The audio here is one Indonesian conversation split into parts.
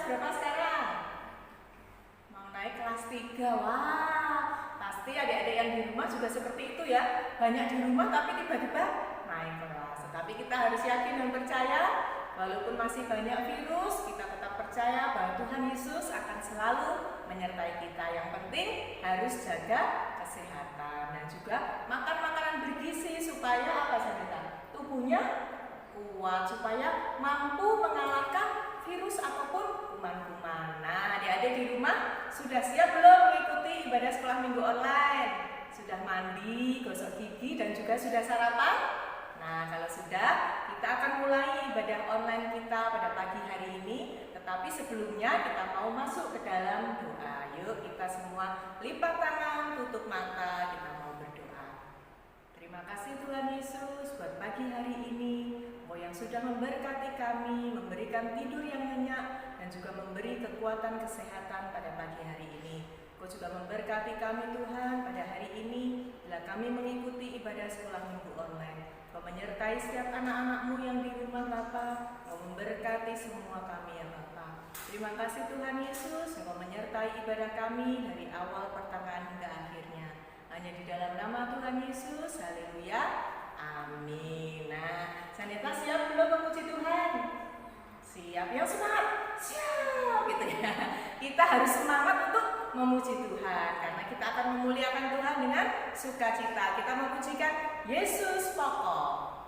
berapa sekarang? Mau naik kelas 3. Wah, pasti adik-adik yang di rumah juga seperti itu ya. Banyak di rumah tapi tiba-tiba naik kelas. Tetapi kita harus yakin dan percaya, walaupun masih banyak virus, kita tetap percaya bahwa Tuhan Yesus akan selalu menyertai kita. Yang penting harus jaga kesehatan dan juga makan makanan bergizi supaya apa saudara? Tubuhnya kuat, supaya mampu mengalahkan virus ataupun kuman-kuman. Nah, adik-adik di rumah sudah siap belum mengikuti ibadah sekolah minggu online? Sudah mandi, gosok gigi, dan juga sudah sarapan? Nah, kalau sudah, kita akan mulai ibadah online kita pada pagi hari ini. Tetapi sebelumnya kita mau masuk ke dalam doa. Yuk kita semua lipat tangan, tutup mata, kita mau berdoa. Terima kasih Tuhan Yesus buat pagi hari ini, yang sudah memberkati kami, memberikan tidur yang nyenyak, dan juga memberi kekuatan kesehatan pada pagi hari ini. Kau juga memberkati kami Tuhan pada hari ini, bila kami mengikuti ibadah sekolah minggu online. Kau menyertai setiap anak-anak-Mu yang di rumah Bapa. Kau memberkati semua kami ya Bapa. Terima kasih Tuhan Yesus, Kau menyertai ibadah kami dari awal pertengahan hingga akhirnya. Hanya di dalam nama Tuhan Yesus, haleluya, amin. Nah, Saneta siap belum memuji Tuhan? Siap, yang semangat, siap gitu ya. Kita harus semangat untuk memuji Tuhan, karena kita akan memuliakan Tuhan dengan sukacita. Kita memujikan Yesus pokok.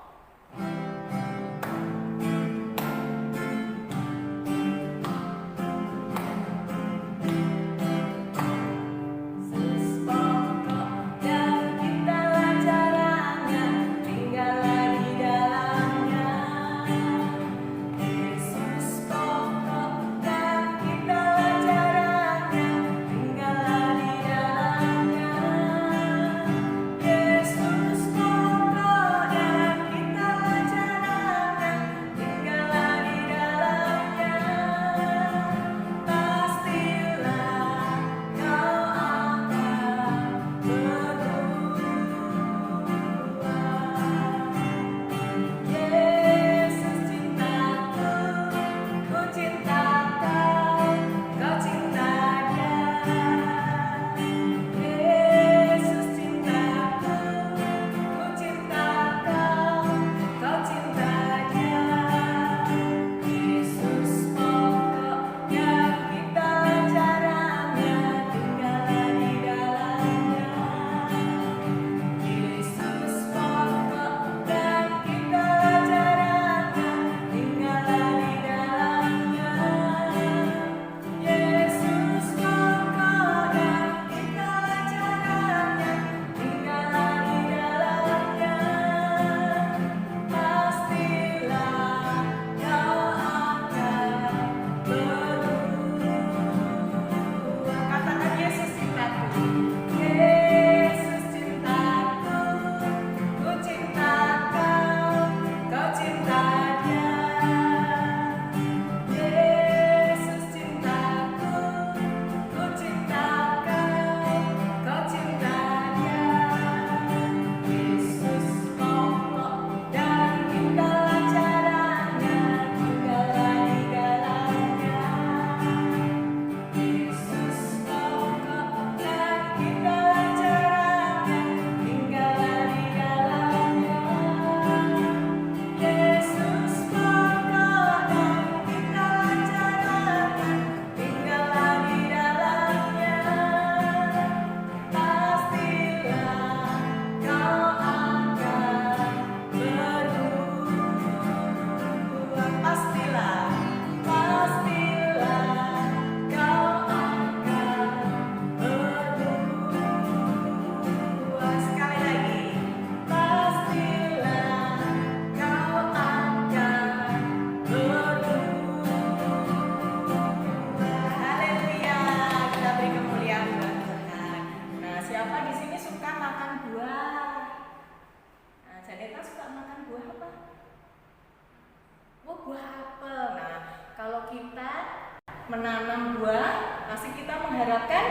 menanam buah, pasti kita mengharapkan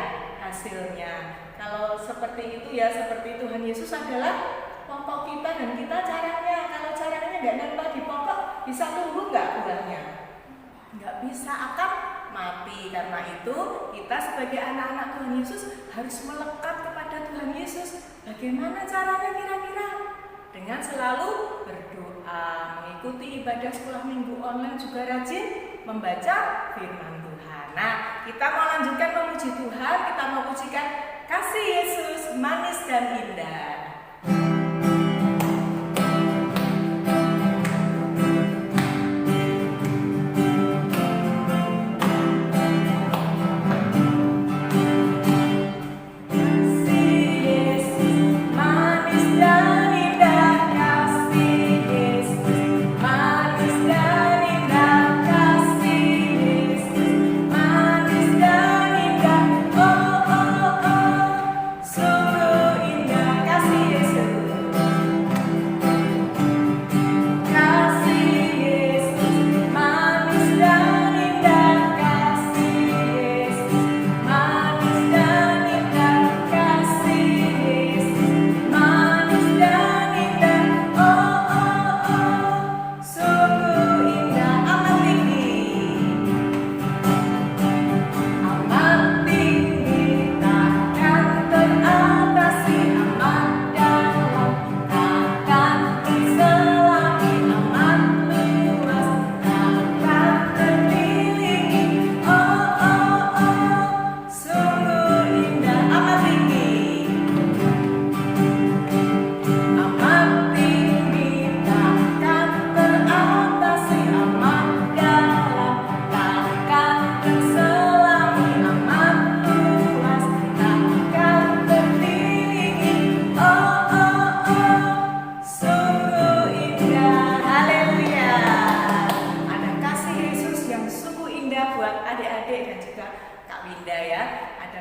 hasilnya. Kalau seperti itu ya, seperti Tuhan Yesus adalah pokok kita dan kita caranya. Kalau caranya nggak nempel di pokok, bisa tumbuh nggak buahnya? Nggak bisa, akan mati. Karena itu kita sebagai anak-anak Tuhan Yesus harus melekat kepada Tuhan Yesus. Bagaimana caranya kira-kira? Dengan selalu berdoa, mengikuti ibadah sekolah minggu online, juga rajin membaca firman Tuhan. Nah, kita mau lanjutkan memuji Tuhan, kita mau pujikan kasih Yesus manis dan indah.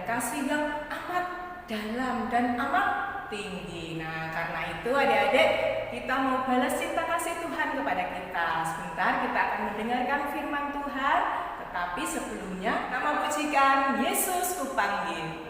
Kasih yang amat dalam dan amat tinggi. Nah, karena itu adik-adik, kita mau balas cinta kasih Tuhan kepada kita. Sebentar kita akan mendengarkan firman Tuhan, tetapi sebelumnya kita mau pujikan Yesus Kupanggil.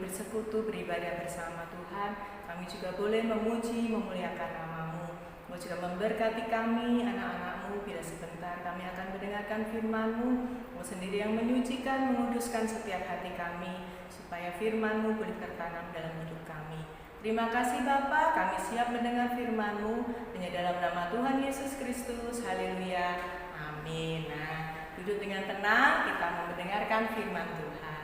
Bersekutu beribadah bersama Tuhan, kami juga boleh memuji, memuliakan nama-Mu. Mau juga memberkati kami, anak-anak-Mu, bila sebentar kami akan mendengarkan firman-Mu. Mau sendiri yang menyucikan, menguduskan setiap hati kami, supaya firman-Mu boleh tertanam dalam hidup kami. Terima kasih Bapa, kami siap mendengar firman-Mu hanya dalam nama Tuhan Yesus Kristus. Haleluya. Amin. Nah, duduk dengan tenang, kita mau mendengarkan firman Tuhan.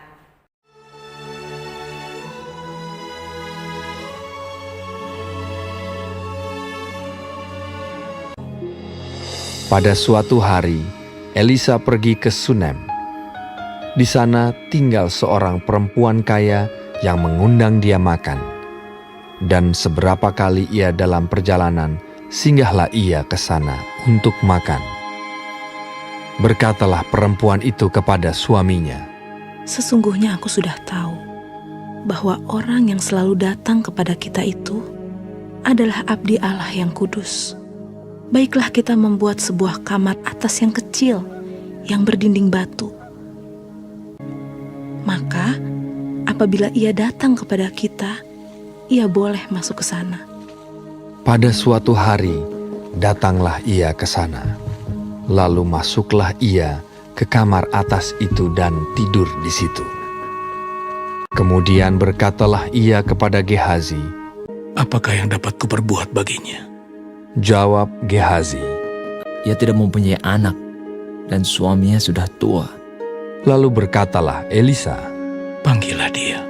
Pada suatu hari, Elisa pergi ke Sunem. Di sana tinggal seorang perempuan kaya yang mengundang dia makan. Dan seberapa kali ia dalam perjalanan, singgahlah ia ke sana untuk makan. Berkatalah perempuan itu kepada suaminya, "Sesungguhnya aku sudah tahu bahwa orang yang selalu datang kepada kita itu adalah abdi Allah yang kudus. Baiklah kita membuat sebuah kamar atas yang kecil, yang berdinding batu. Maka, apabila ia datang kepada kita, ia boleh masuk ke sana." Pada suatu hari, datanglah ia ke sana. Lalu masuklah ia ke kamar atas itu dan tidur di situ. Kemudian berkatalah ia kepada Gehazi, "Apakah yang dapat kuperbuat baginya?" Jawab Gehazi. Ia tidak mempunyai anak, dan suaminya sudah tua. Lalu berkatalah Elisa, "Panggillah dia.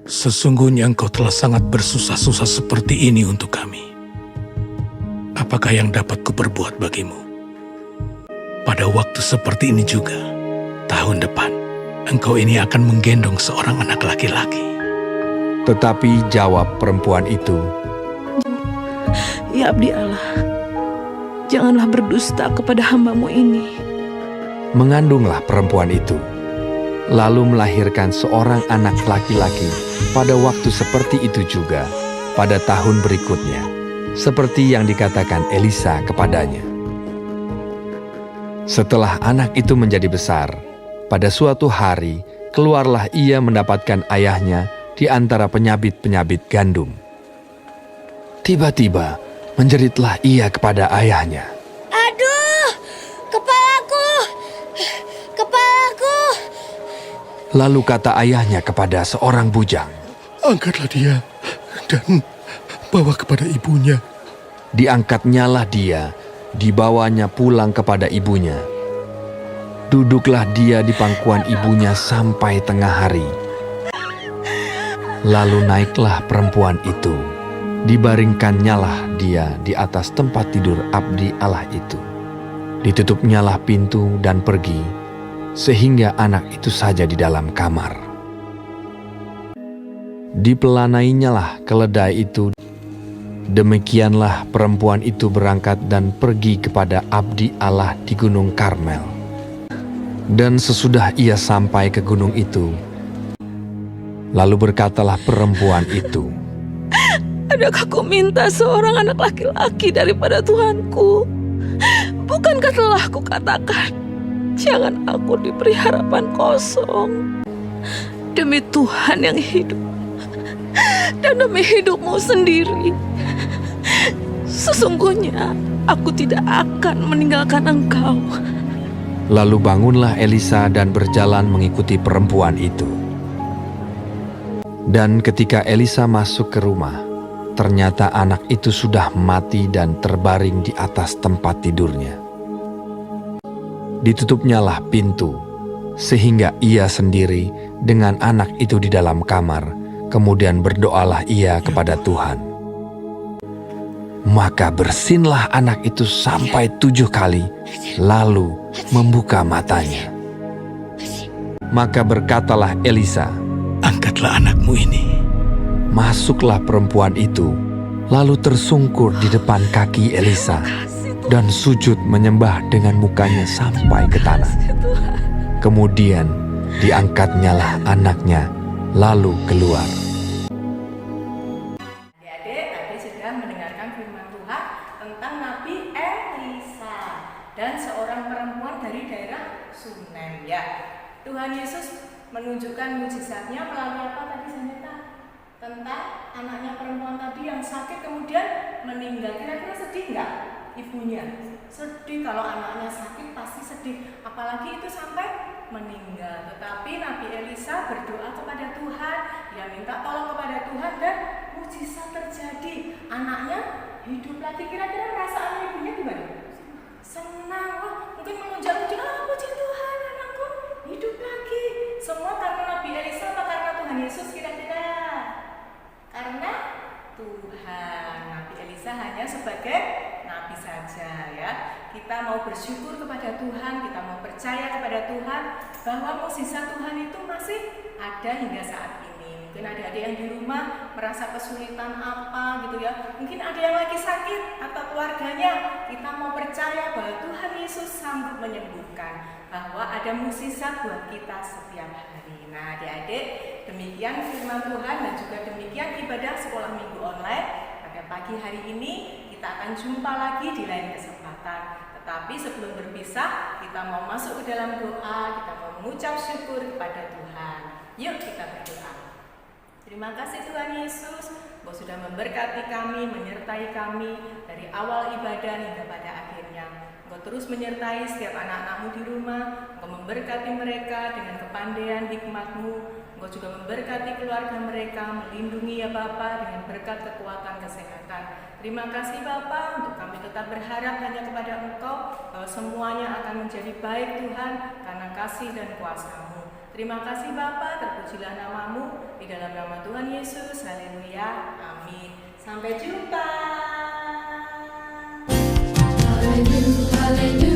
Sesungguhnya engkau telah sangat bersusah-susah seperti ini untuk kami. Apakah yang dapat kuperbuat bagimu? Pada waktu seperti ini juga, tahun depan, engkau ini akan menggendong seorang anak laki-laki." Tetapi jawab perempuan itu, "Ya abdi Allah, janganlah berdusta kepada hamba-Mu ini." Mengandunglah perempuan itu, lalu melahirkan seorang anak laki-laki pada waktu seperti itu juga, pada tahun berikutnya, seperti yang dikatakan Elisa kepadanya. Setelah anak itu menjadi besar, pada suatu hari keluarlah ia mendapatkan ayahnya di antara penyabit-penyabit gandum. Tiba-tiba menjeritlah ia kepada ayahnya, "Aduh, kepalaku, kepalaku." Lalu kata ayahnya kepada seorang bujang, "Angkatlah dia dan bawa kepada ibunya." Diangkatnyalah dia, dibawanya pulang kepada ibunya. Duduklah dia di pangkuan ibunya sampai tengah hari. Lalu naiklah perempuan itu, dibaringkannyalah dia di atas tempat tidur abdi Allah itu. Ditutupnyalah pintu dan pergi, sehingga anak itu saja di dalam kamar. Dipelanainyalah keledai itu. Demikianlah perempuan itu berangkat dan pergi kepada abdi Allah di Gunung Karmel. Dan sesudah ia sampai ke gunung itu, lalu berkatalah perempuan itu, "Adakah ku minta seorang anak laki-laki daripada Tuhanku? Bukankah telah kukatakan, jangan aku diberi harapan kosong? Demi Tuhan yang hidup, dan demi hidupmu sendiri, sesungguhnya aku tidak akan meninggalkan engkau." Lalu bangunlah Elisa dan berjalan mengikuti perempuan itu. Dan ketika Elisa masuk ke rumah, ternyata anak itu sudah mati dan terbaring di atas tempat tidurnya. Ditutupnyalah pintu, sehingga ia sendiri dengan anak itu di dalam kamar. Kemudian berdoalah ia kepada Tuhan. Maka bersinlah anak itu sampai 7 kali, lalu membuka matanya. Maka berkatalah Elisa, "Angkatlah anakmu ini." Masuklah perempuan itu, lalu tersungkur di depan kaki Elisa, dan sujud menyembah dengan mukanya sampai ke tanah. Kemudian diangkatnyalah anaknya, lalu keluar. Adik-adik tadi sudah mendengarkan firman Tuhan tentang Nabi Elisa dan seorang perempuan dari daerah Sunem ya. Tuhan Yesus menunjukkan mujizatnya melalui apa tadi Saneta? Tentang anaknya perempuan tadi yang sakit kemudian meninggal. Kira-kira sedih nggak ibunya? Sedih, kalau anaknya sakit pasti sedih, apalagi itu sampai meninggal. Tetapi Nabi Elisa berdoa kepada Tuhan, dia minta tolong kepada Tuhan dan mujizat terjadi. Anaknya hidup lagi. Kira-kira perasaan ibunya gimana? Senang. Wah, mungkin mengucap-ucap, puji Tuhan, anakku hidup lagi. Semua karena Nabi Elisa apa karena Tuhan Yesus kira-kira? Karena Tuhan. Nabi Elisa hanya sebagai nabi saja ya. Kita mau bersyukur kepada Tuhan, kita mau percaya kepada Tuhan bahwa mukjizat Tuhan itu masih ada hingga saat ini. Mungkin ada yang di rumah merasa kesulitan apa gitu ya. Mungkin ada yang lagi sakit atau keluarganya. Kita mau percaya bahwa Tuhan Yesus sanggup menyembuhkan, bahwa ada mukjizat buat kita setiap hari. Nah, adik-adik, demikian firman Tuhan dan juga demikian ibadah sekolah minggu online pada pagi hari ini. Kita akan jumpa lagi di lain kesempatan. Tetapi sebelum berpisah, kita mau masuk ke dalam doa, kita mau mengucap syukur kepada Tuhan. Yuk kita berdoa. Terima kasih Tuhan Yesus, Engkau sudah memberkati kami, menyertai kami dari awal ibadah hingga pada akhirnya. Engkau terus menyertai setiap anak-anak-Mu di rumah, Engkau memberkati mereka dengan kepandaian hikmat-Mu. Engkau juga memberkati keluarga mereka, melindungi ya Bapa dengan berkat kekuatan kesehatan. Terima kasih Bapa, untuk kami tetap berharap hanya kepada Engkau bahwa semuanya akan menjadi baik Tuhan karena kasih dan kuasa-Mu. Terima kasih Bapa, terpujilah nama-Mu di dalam nama Tuhan Yesus. Haleluya. Amin. Sampai jumpa. Hallelujah, hallelujah.